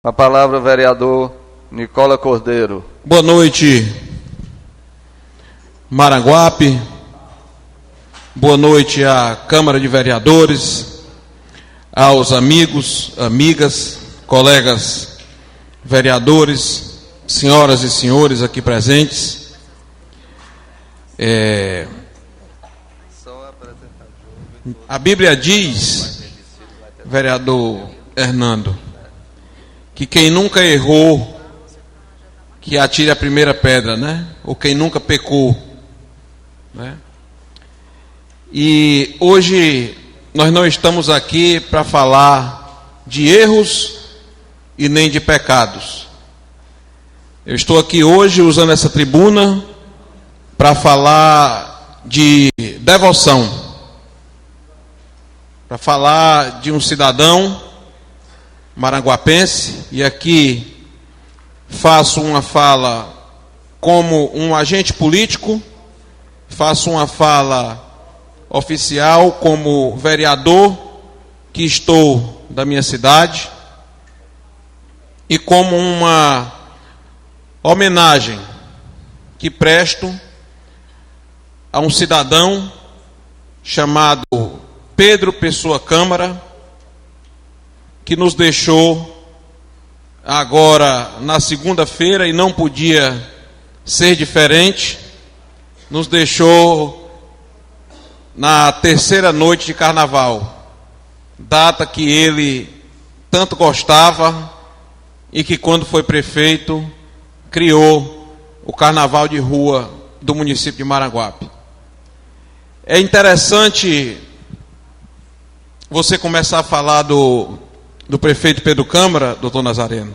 A palavra, vereador Nicola Cordeiro. Boa noite, Maranguape. Boa noite à Câmara de Vereadores, aos amigos, amigas, colegas vereadores, senhoras e senhores aqui presentes. A Bíblia diz, vereador Hernando, que quem nunca errou, que atire a primeira pedra, né? Ou quem nunca pecou, né? E hoje nós não estamos aqui para falar de erros e nem de pecados. Eu estou aqui hoje usando essa tribuna para falar de devoção, para falar de um cidadão maranguapense, e aqui faço uma fala como um agente político, faço uma fala oficial como vereador que estou da minha cidade e como uma homenagem que presto a um cidadão chamado Pedro Pessoa Câmara, que nos deixou agora na segunda-feira, e não podia ser diferente, nos deixou na terceira noite de carnaval, data que ele tanto gostava e que, quando foi prefeito, criou o carnaval de rua do município de Maranguape. É interessante você começar a falar do prefeito Pedro Câmara, doutor Nazareno,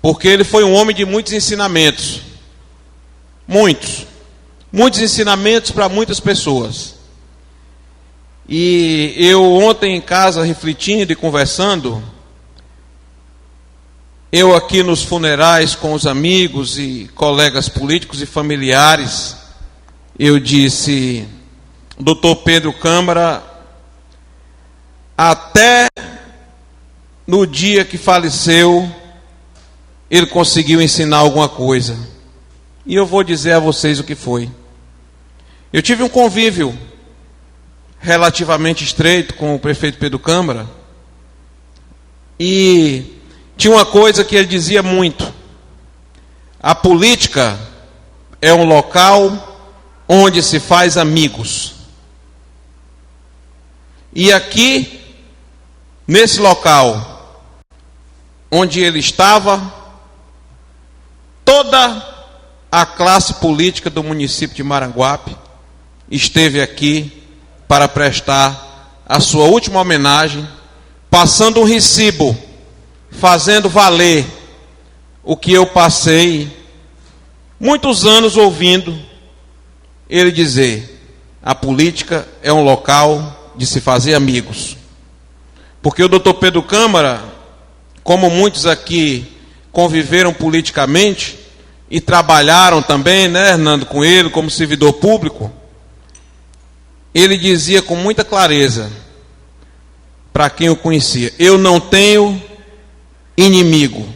porque ele foi um homem de muitos ensinamentos, muitos ensinamentos para muitas pessoas. E eu ontem em casa, refletindo e conversando, eu aqui nos funerais com os amigos e colegas políticos e familiares, eu disse, doutor Pedro Câmara, até no dia que faleceu, ele conseguiu ensinar alguma coisa. E eu vou dizer a vocês o que foi. Eu tive um convívio relativamente estreito com o prefeito Pedro Câmara, e tinha uma coisa que ele dizia muito: a política é um local onde se faz amigos. E aqui, nesse local onde ele estava, toda a classe política do município de Maranguape esteve aqui para prestar a sua última homenagem, passando um recibo, fazendo valer o que eu passei muitos anos ouvindo ele dizer: a política é um local de se fazer amigos. Porque o doutor Pedro Câmara, como muitos aqui conviveram politicamente e trabalharam também, né, Hernando, com ele como servidor público, ele dizia com muita clareza para quem o conhecia: eu não tenho inimigo,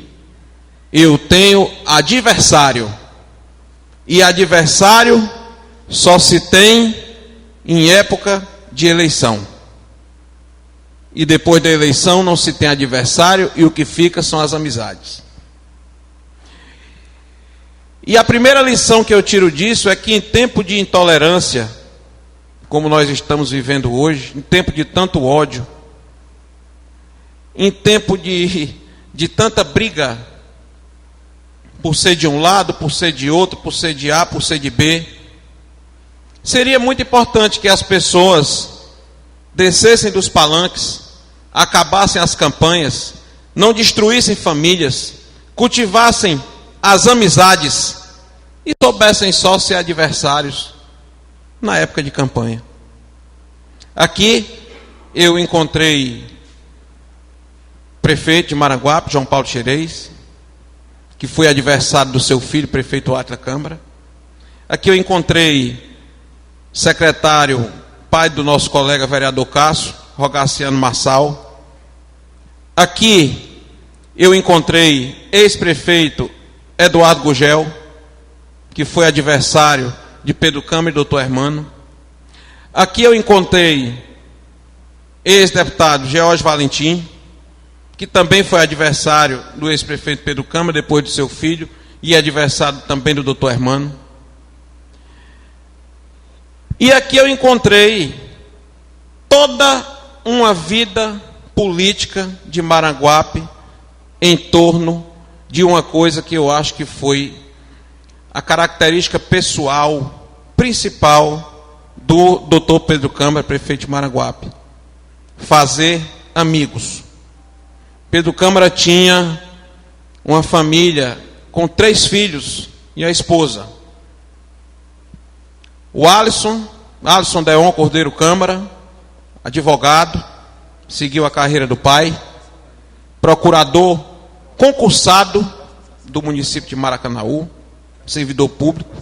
eu tenho adversário, e adversário só se tem em época de eleição. E depois da eleição não se tem adversário, e o que fica são as amizades. E a primeira lição que eu tiro disso é que, em tempo de intolerância, como nós estamos vivendo hoje, em tempo de tanto ódio, em tempo de tanta briga, por ser de um lado, por ser de outro, por ser de A, por ser de B, seria muito importante que as pessoas descessem dos palanques, acabassem as campanhas, não destruíssem famílias, cultivassem as amizades e soubessem só ser adversários na época de campanha. Aqui eu encontrei o prefeito de Maranguape, João Paulo Xerez, que foi adversário do seu filho, prefeito Átila Câmara. Aqui eu encontrei secretário, pai do nosso colega vereador Cássio, Rogaciano Marçal. Aqui eu encontrei ex-prefeito Eduardo Gugel, que foi adversário de Pedro Câmara e doutor Hermano. Aqui eu encontrei ex-deputado George Valentim, que também foi adversário do ex-prefeito Pedro Câmara, depois do seu filho, e adversário também do doutor Hermano. E aqui eu encontrei toda uma vida política de Maranguape em torno de uma coisa que eu acho que foi a característica pessoal principal do doutor Pedro Câmara, prefeito de Maranguape: fazer amigos. Pedro Câmara tinha uma família com 3 filhos e a esposa. O Alisson Deon Cordeiro Câmara, advogado, seguiu a carreira do pai, procurador concursado do município de Maracanaú, servidor público,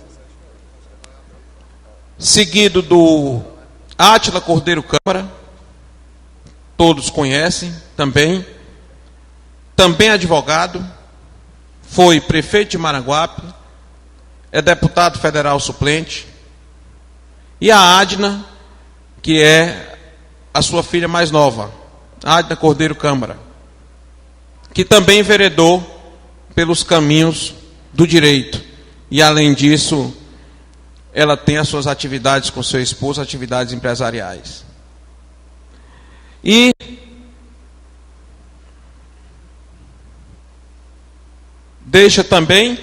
seguido do Átila Cordeiro Câmara, todos conhecem também advogado, foi prefeito de Maranguape, é deputado federal suplente, e a Adna, que é a sua filha mais nova, Adna Cordeiro Câmara, que também enveredou pelos caminhos do direito. E, além disso, ela tem as suas atividades com seu esposo, atividades empresariais. E deixa também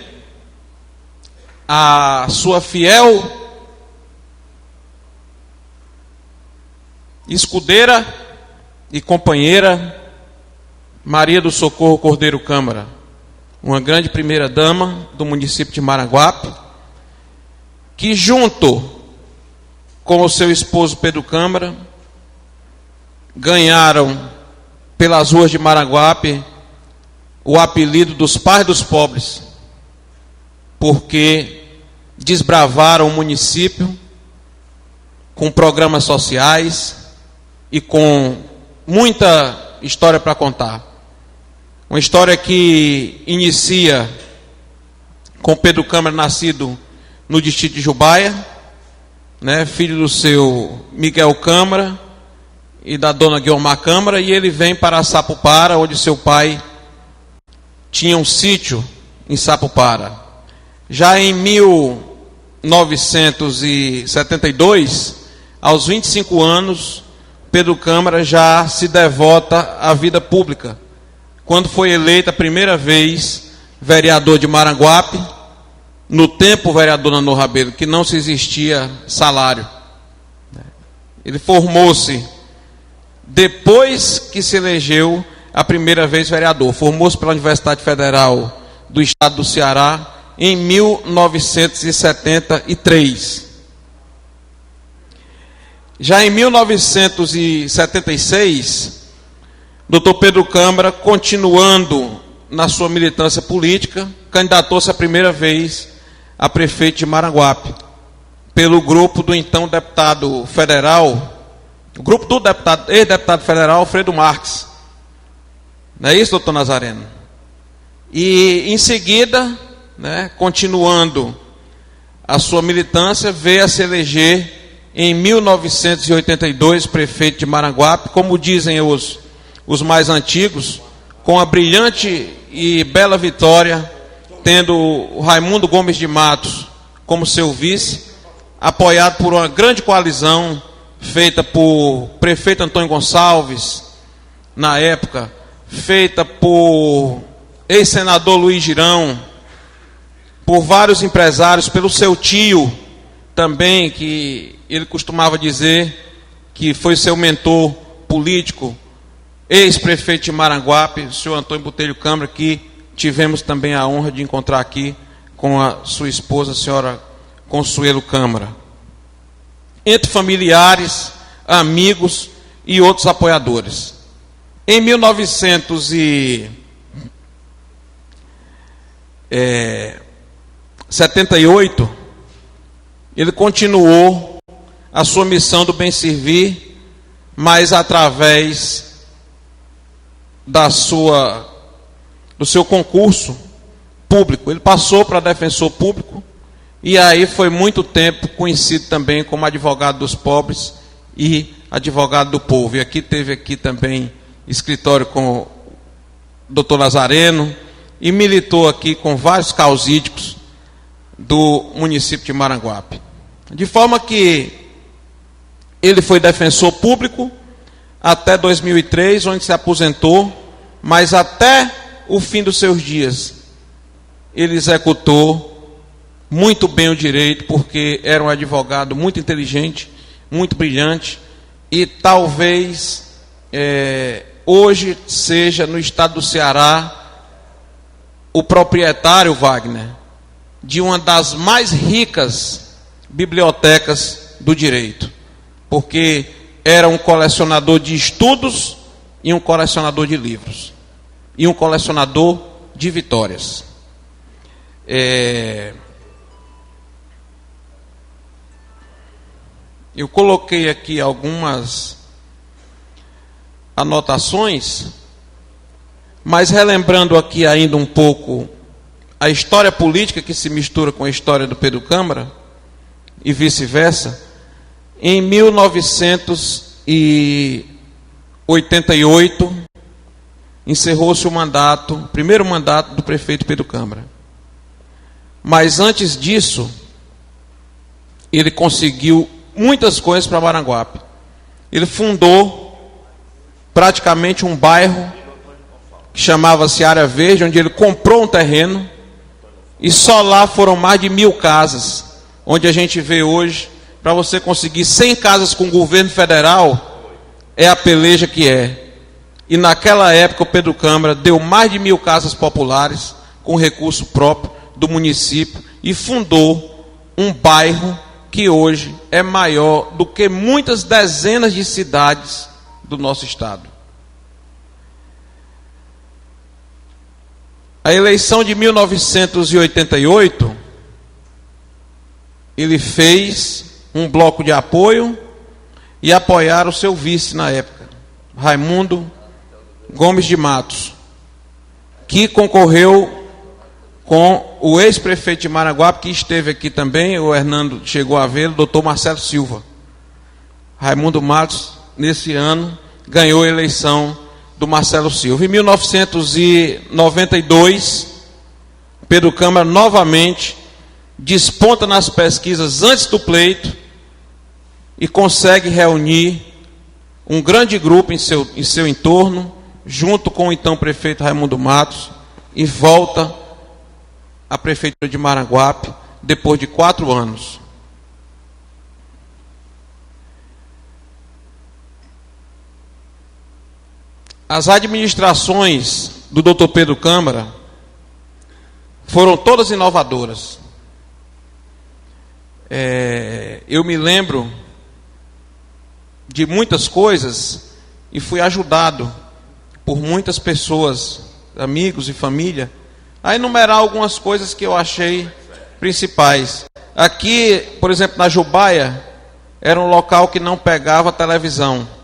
a sua fiel escudeira e companheira Maria do Socorro Cordeiro Câmara, uma grande primeira-dama do município de Maranguape, que junto com o seu esposo Pedro Câmara ganharam pelas ruas de Maranguape o apelido dos pais dos pobres, porque desbravaram o município com programas sociais e com muita história para contar. Uma história que inicia com Pedro Câmara, nascido no distrito de Jubaia, né, filho do seu Miguel Câmara e da dona Guiomar Câmara, e ele vem para Sapupara, onde seu pai tinha um sítio em Sapupara. Já em 1972, aos 25 anos, Pedro Câmara já se devota à vida pública, quando foi eleito a primeira vez vereador de Maranguape, no tempo vereador Nanô Rabelo, que não se existia salário. Ele formou-se depois que se elegeu a primeira vez vereador. Formou-se pela Universidade Federal do Estado do Ceará em 1973. Já em 1976, doutor Pedro Câmara, continuando na sua militância política, candidatou-se a primeira vez a prefeito de Maranguape, pelo grupo do então deputado federal, o grupo do ex-deputado federal Alfredo Marques. Não é isso, doutor Nazareno? E em seguida, né, continuando a sua militância, veio a se eleger em 1982 prefeito de Maranguape, como dizem os mais antigos, com a brilhante e bela vitória, tendo o Raimundo Gomes de Matos como seu vice, apoiado por uma grande coalizão feita por prefeito Antônio Gonçalves, na época, feita por ex-senador Luiz Girão, por vários empresários, pelo seu tio também, que ele costumava dizer que foi seu mentor político, ex-prefeito de Maranguape, o senhor Antônio Botelho Câmara, que tivemos também a honra de encontrar aqui com a sua esposa, a senhora Consuelo Câmara. Entre familiares, amigos e outros apoiadores. Em 1978, ele continuou a sua missão do bem servir, mas através da sua do seu concurso público. Ele passou para defensor público e aí foi muito tempo conhecido também como advogado dos pobres e advogado do povo. E aqui teve aqui também escritório com o doutor Lazareno e militou aqui com vários causídicos do município de Maranguape. De forma que ele foi defensor público até 2003, onde se aposentou, mas até o fim dos seus dias ele executou muito bem o direito, porque era um advogado muito inteligente, muito brilhante, e talvez hoje seja no estado do Ceará o proprietário, Wagner, de uma das mais ricas bibliotecas do direito, porque era um colecionador de estudos e um colecionador de livros, e um colecionador de vitórias. Eu coloquei aqui algumas anotações, mas relembrando aqui ainda um pouco a história política que se mistura com a história do Pedro Câmara e vice-versa. Em 1988 encerrou-se o primeiro mandato do prefeito Pedro Câmara. Mas antes disso, ele conseguiu muitas coisas para Maranguape. Ele fundou praticamente um bairro que chamava-se Área Verde, onde ele comprou um terreno, e só lá foram mais de 1000 casas, onde a gente vê hoje, para você conseguir 100 casas com o governo federal, é a peleja que é. E naquela época o Pedro Câmara deu mais de 1000 casas populares, com recurso próprio do município, e fundou um bairro que hoje é maior do que muitas dezenas de cidades do nosso estado. A eleição de 1988, ele fez um bloco de apoio e apoiaram o seu vice na época, Raimundo Gomes de Matos, que concorreu com o ex-prefeito de Maranguape, que esteve aqui também, o Hernando chegou a vê-lo, doutor Marcelo Silva. Raimundo Matos, nesse ano, ganhou a eleição do Marcelo Silva. Em 1992, Pedro Câmara novamente desponta nas pesquisas antes do pleito e consegue reunir um grande grupo em seu entorno, junto com o então prefeito Raimundo Matos, e volta à prefeitura de Maranguape depois de 4 anos. As administrações do Dr. Pedro Câmara foram todas inovadoras. Eu me lembro de muitas coisas e fui ajudado por muitas pessoas, amigos e família, a enumerar algumas coisas que eu achei principais. Aqui, por exemplo, na Jubaia, era um local que não pegava televisão.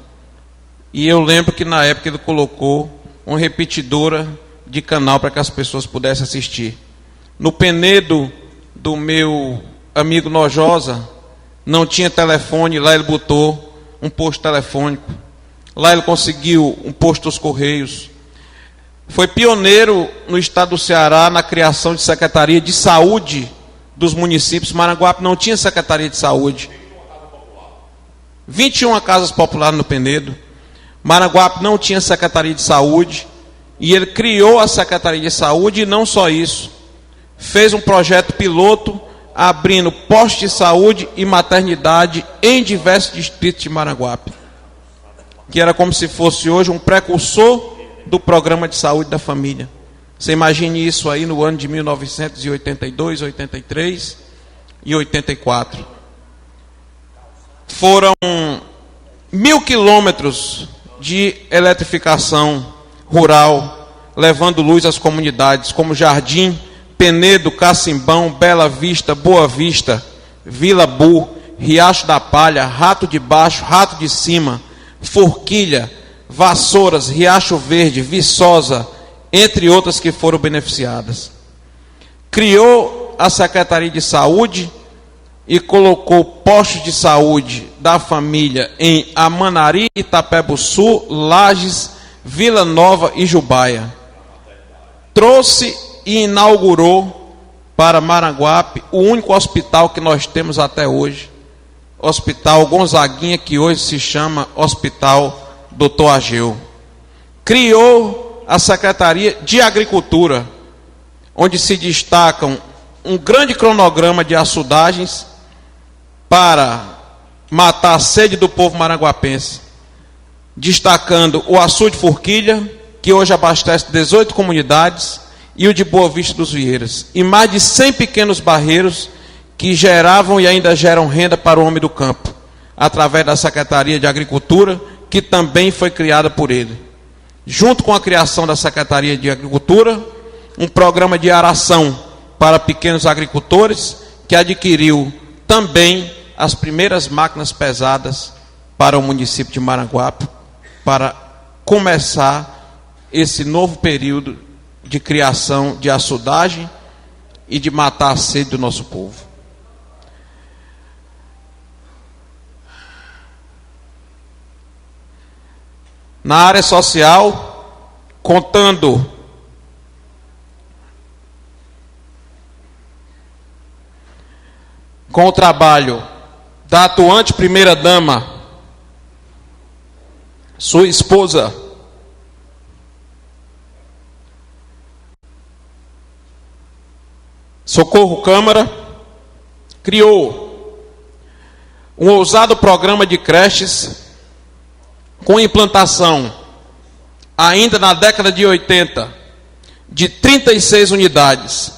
E eu lembro que na época ele colocou uma repetidora de canal para que as pessoas pudessem assistir. No Penedo do meu amigo Nojosa, não tinha telefone, lá ele botou um posto telefônico. Lá ele conseguiu um posto dos Correios. Foi pioneiro no estado do Ceará na criação de Secretaria de Saúde dos municípios. Maranguape não tinha Secretaria de Saúde. 21 casas populares no Penedo. Maranguape não tinha Secretaria de Saúde, e ele criou a Secretaria de Saúde, e não só isso, fez um projeto piloto, abrindo postos de saúde e maternidade em diversos distritos de Maranguape, que era como se fosse hoje um precursor do programa de saúde da família. Você imagine isso aí no ano de 1982, 83 e 84. Foram 1000 quilômetros de eletrificação rural, levando luz às comunidades como Jardim, Penedo, Cacimbão, Bela Vista, Boa Vista, Vila Bu, Riacho da Palha, Rato de Baixo, Rato de Cima, Forquilha, Vassouras, Riacho Verde, Viçosa entre outras que foram beneficiadas. Criou a Secretaria de Saúde e colocou postos de saúde da família em Amanari, Itapebussu, Lages, Vila Nova e Jubaia. Trouxe e inaugurou para Maranguape o único hospital que nós temos até hoje, Hospital Gonzaguinha, que hoje se chama Hospital Dr. Ageu. Criou a Secretaria de Agricultura, onde se destacam um grande cronograma de açudagens para matar a sede do povo maranguapense, destacando o açude Forquilha, que hoje abastece 18 comunidades, e o de Boa Vista dos Vieiras, e mais de 100 pequenos barreiros que geravam e ainda geram renda para o homem do campo, através da Secretaria de Agricultura, que também foi criada por ele. Junto com a criação da Secretaria de Agricultura, um programa de aração para pequenos agricultores, que adquiriu também as primeiras máquinas pesadas para o município de Maranguape, para começar esse novo período de criação de açudagem e de matar a sede do nosso povo. Na área social, contando com o trabalho da atuante primeira-dama, sua esposa, Socorro Câmara, criou um ousado programa de creches com implantação, ainda na década de 80, de 36 unidades,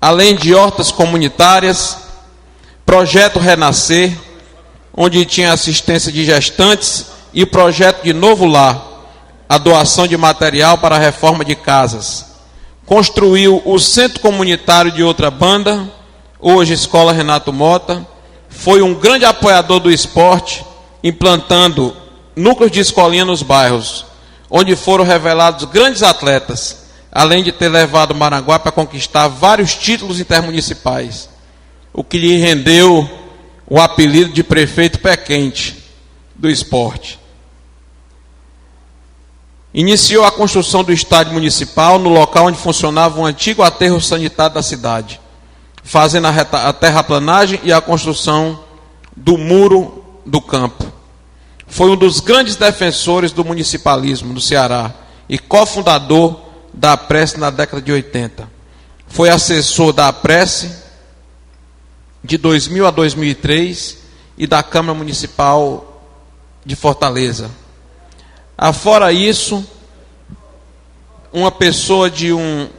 além de hortas comunitárias, projeto Renascer, onde tinha assistência de gestantes, e o projeto de Novo Lar, a doação de material para a reforma de casas. Construiu o Centro Comunitário de Outra Banda, hoje Escola Renato Mota. Foi um grande apoiador do esporte, implantando núcleos de escolinha nos bairros, onde foram revelados grandes atletas, além de ter levado Maranguape a conquistar vários títulos intermunicipais, o que lhe rendeu o apelido de prefeito pé quente do esporte. Iniciou a construção do estádio municipal no local onde funcionava um antigo aterro sanitário da cidade, fazendo a terraplanagem e a construção do muro do campo. Foi um dos grandes defensores do municipalismo no Ceará e cofundador da APRESS na década de 80. Foi assessor da APRESS de 2000 a 2003 e da Câmara Municipal de Fortaleza. Afora isso, uma pessoa de um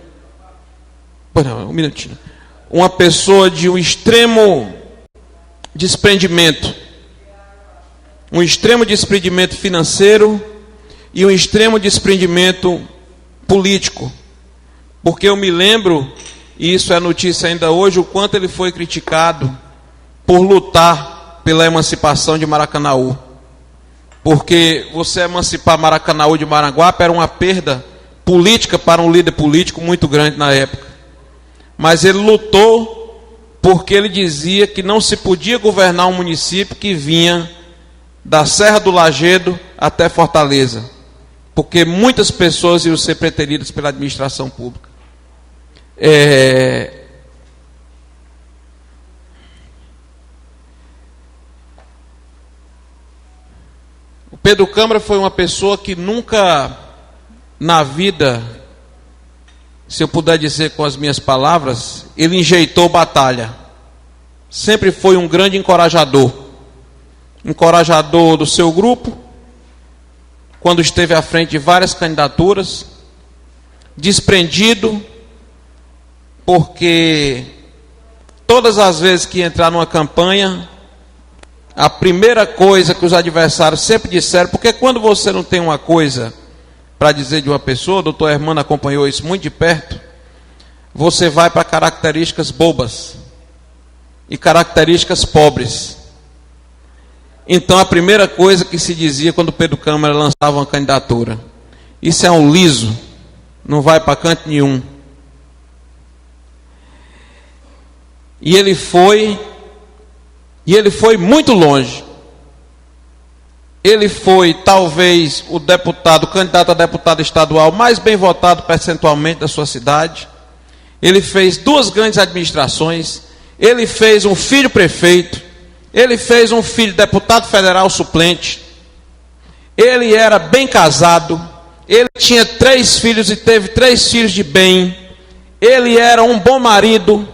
extremo desprendimento, um extremo desprendimento financeiro e um extremo desprendimento político, porque eu me lembro, e isso é notícia ainda hoje, o quanto ele foi criticado por lutar pela emancipação de Maracanaú. Porque você emancipar Maracanaú de Maranguape era uma perda política para um líder político muito grande na época. Mas ele lutou porque ele dizia que não se podia governar um município que vinha da Serra do Lagedo até Fortaleza, porque muitas pessoas iam ser preteridas pela administração pública. O Pedro Câmara foi uma pessoa que nunca na vida, se eu puder dizer com as minhas palavras, ele enjeitou batalha. Sempre foi um grande encorajador do seu grupo, quando esteve à frente de várias candidaturas, desprendido, porque todas as vezes que entrar numa campanha, a primeira coisa que os adversários sempre disseram, porque quando você não tem uma coisa para dizer de uma pessoa, o doutor Hermano acompanhou isso muito de perto, você vai para características bobas e características pobres. Então a primeira coisa que se dizia quando Pedro Câmara lançava uma candidatura: isso é um liso, não vai para canto nenhum. E ele foi muito longe. Ele foi talvez o candidato a deputado estadual mais bem votado percentualmente da sua cidade. Ele fez 2 grandes administrações. Ele fez um filho prefeito. Ele fez um filho deputado federal suplente. Ele era bem casado. Ele tinha 3 filhos e teve 3 filhos de bem. Ele era um bom marido.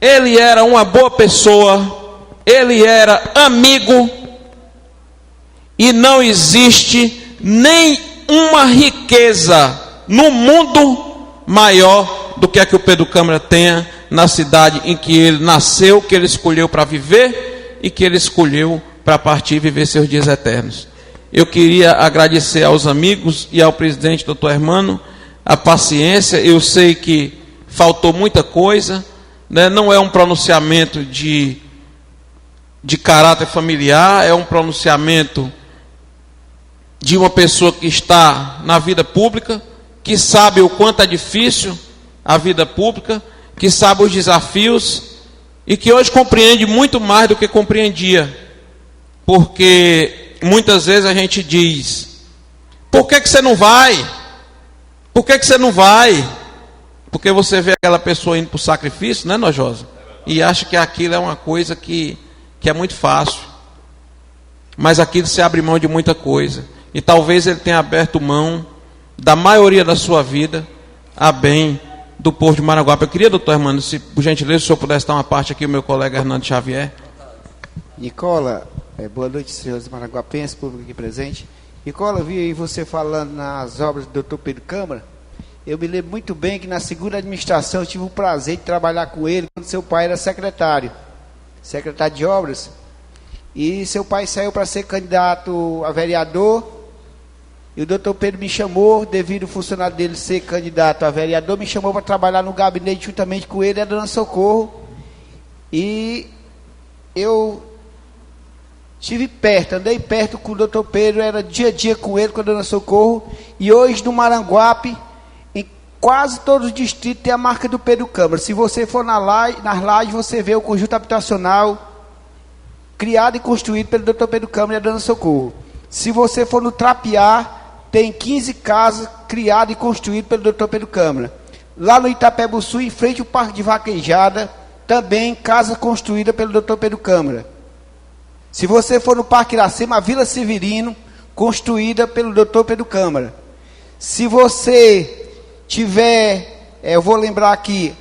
Ele era uma boa pessoa. Ele era amigo. E não existe nenhuma riqueza no mundo maior do que a que o Pedro Câmara tenha na cidade em que ele nasceu, que ele escolheu para viver e que ele escolheu para partir e viver seus dias eternos. Eu queria agradecer aos amigos e ao presidente Dr. Hermano a paciência. Eu sei que faltou muita coisa, né? Não é um pronunciamento de caráter familiar, é um pronunciamento de uma pessoa que está na vida pública, que sabe o quanto é difícil a vida pública, que sabe os desafios e que hoje compreende muito mais do que compreendia. Porque muitas vezes a gente diz: por que você não vai? Por que você não vai? Porque você vê aquela pessoa indo para o sacrifício, né, Nojosa? E acha que aquilo é uma coisa que é muito fácil. Mas aquilo se abre mão de muita coisa. E talvez ele tenha aberto mão da maioria da sua vida a bem do povo de Maranguape. Eu queria, doutor Hermano, se por gentileza o senhor pudesse dar uma parte aqui, o meu colega Hernando Xavier. Nicola, boa noite, senhores maranguapenses, público aqui presente. Nicola, eu vi aí você falando nas obras do Dr. Pedro Câmara. Eu me lembro muito bem que na segunda administração eu tive o prazer de trabalhar com ele quando seu pai era secretário de obras. E seu pai saiu para ser candidato a vereador. E o doutor Pedro me chamou, devido ao funcionário dele ser candidato a vereador, me chamou para trabalhar no gabinete juntamente com ele e a dona Socorro. E eu andei perto com o doutor Pedro, era dia a dia com ele, com a dona Socorro. E hoje no Maranguape, em quase todos os distritos, tem a marca do Pedro Câmara. Se você for nas lajes, você vê o conjunto habitacional criado e construído pelo doutor Pedro Câmara e a dona Socorro. Se você for no Trapiá, tem 15 casas criadas e construídas pelo doutor Pedro Câmara. Lá no Itapebuçu, em frente ao Parque de Vaquejada, também casa construída pelo doutor Pedro Câmara. Se você for no Parque Iracema, a Vila Severino, construída pelo doutor Pedro Câmara. Se você tiver, eu vou lembrar aqui,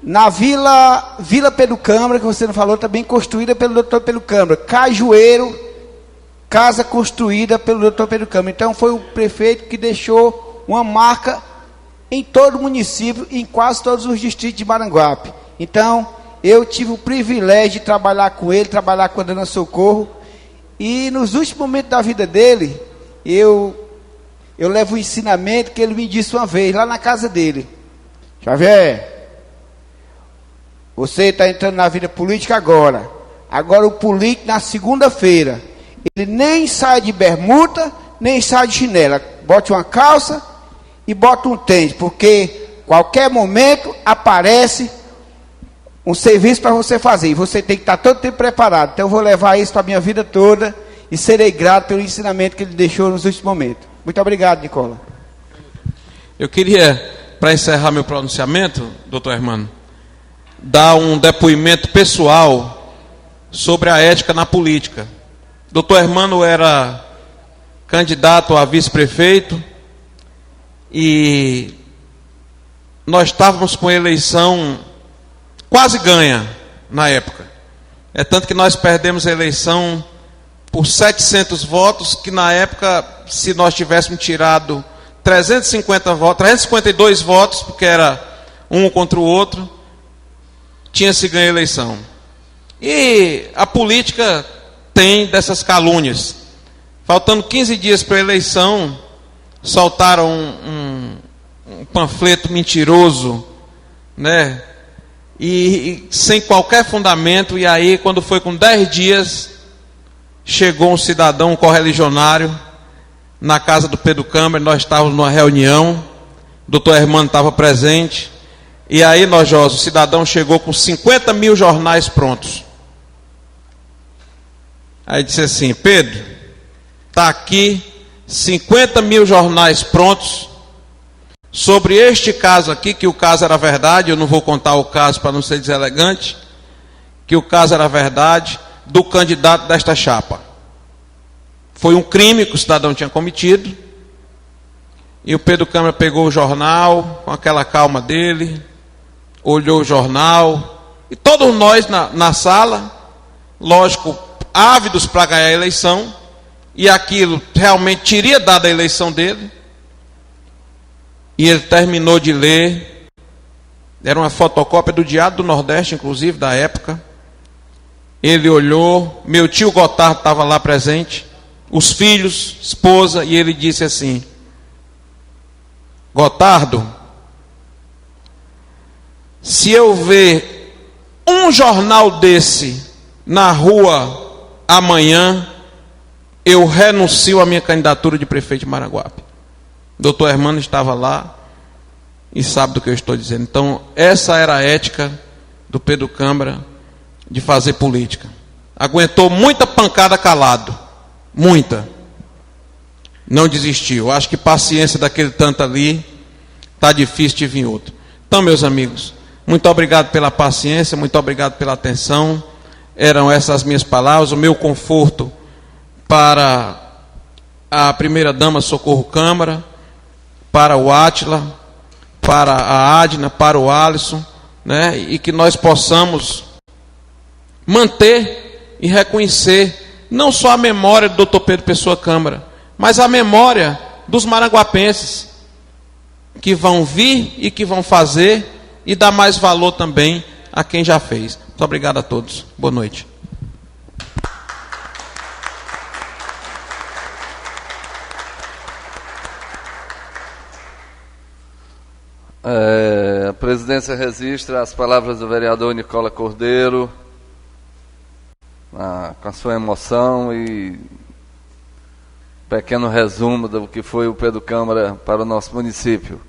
na Vila Pedro Câmara, que você não falou, também construída pelo doutor Pedro Câmara. Cajueiro, casa construída pelo Dr. Pedro Câmara. Então foi o prefeito que deixou uma marca em todo o município, em quase todos os distritos de Maranguape. Então eu tive o privilégio de trabalhar com ele, trabalhar com a dona Socorro. E nos últimos momentos da vida dele, eu levo o ensinamento que ele me disse uma vez, lá na casa dele: Xavier, você está entrando na vida política agora. Agora o político na segunda-feira, ele nem sai de bermuda, nem sai de chinela. Bote uma calça e bota um tênis, porque qualquer momento aparece um serviço para você fazer. E você tem que estar todo tempo preparado. Então eu vou levar isso para a minha vida toda e serei grato pelo ensinamento que ele deixou nos últimos momentos. Muito obrigado, Nicola. Eu queria, para encerrar meu pronunciamento, doutor Hermano, dar um depoimento pessoal sobre a ética na política. Doutor Hermano era candidato a vice-prefeito e nós estávamos com a eleição quase ganha na época. É tanto que nós perdemos a eleição por 700 votos, que na época, se nós tivéssemos tirado 352 votos, porque era um contra o outro, tinha se ganho a eleição. E a política tem dessas calúnias. Faltando 15 dias para a eleição, soltaram um panfleto mentiroso, né? E sem qualquer fundamento. E aí, quando foi com 10 dias, chegou um cidadão, um correligionário, na casa do Pedro Câmara. Nós estávamos numa reunião o doutor Hermano estava presente, e aí, Nojosa, o cidadão chegou com 50 mil jornais prontos. Aí disse assim: Pedro, está aqui 50 mil jornais prontos sobre este caso aqui, que o caso era verdade, eu não vou contar o caso para não ser deselegante, que o caso era verdade, do candidato desta chapa. Foi um crime que o cidadão tinha cometido, e o Pedro Câmara pegou o jornal, com aquela calma dele, olhou o jornal, e todos nós na sala, lógico, ávidos para ganhar a eleição, e aquilo realmente teria dado a eleição dele, e ele terminou de ler, era uma fotocópia do Diário do Nordeste, inclusive, da época. Ele olhou, meu tio Gotardo estava lá presente, os filhos, esposa, e ele disse assim: Gotardo, se eu ver um jornal desse na rua amanhã, eu renuncio à minha candidatura de prefeito de Maranguape. O doutor Hermano estava lá e sabe do que eu estou dizendo. Então, essa era a ética do Pedro Câmara de fazer política. Aguentou muita pancada calado, muita. Não desistiu. Acho que paciência daquele tanto ali está difícil de vir outro. Então, meus amigos, muito obrigado pela paciência, muito obrigado pela atenção. Eram essas minhas palavras, o meu conforto para a primeira-dama Socorro Câmara, para o Átila, para a Adna, para o Alisson, né? E que nós possamos manter e reconhecer não só a memória do Dr. Pedro Pessoa Câmara, mas a memória dos maranguapenses que vão vir e que vão fazer, e dar mais valor também a quem já fez. Muito obrigado a todos. Boa noite. A presidência registra as palavras do vereador Nicola Cordeiro, com a sua emoção e pequeno resumo do que foi o Pedro Câmara para o nosso município.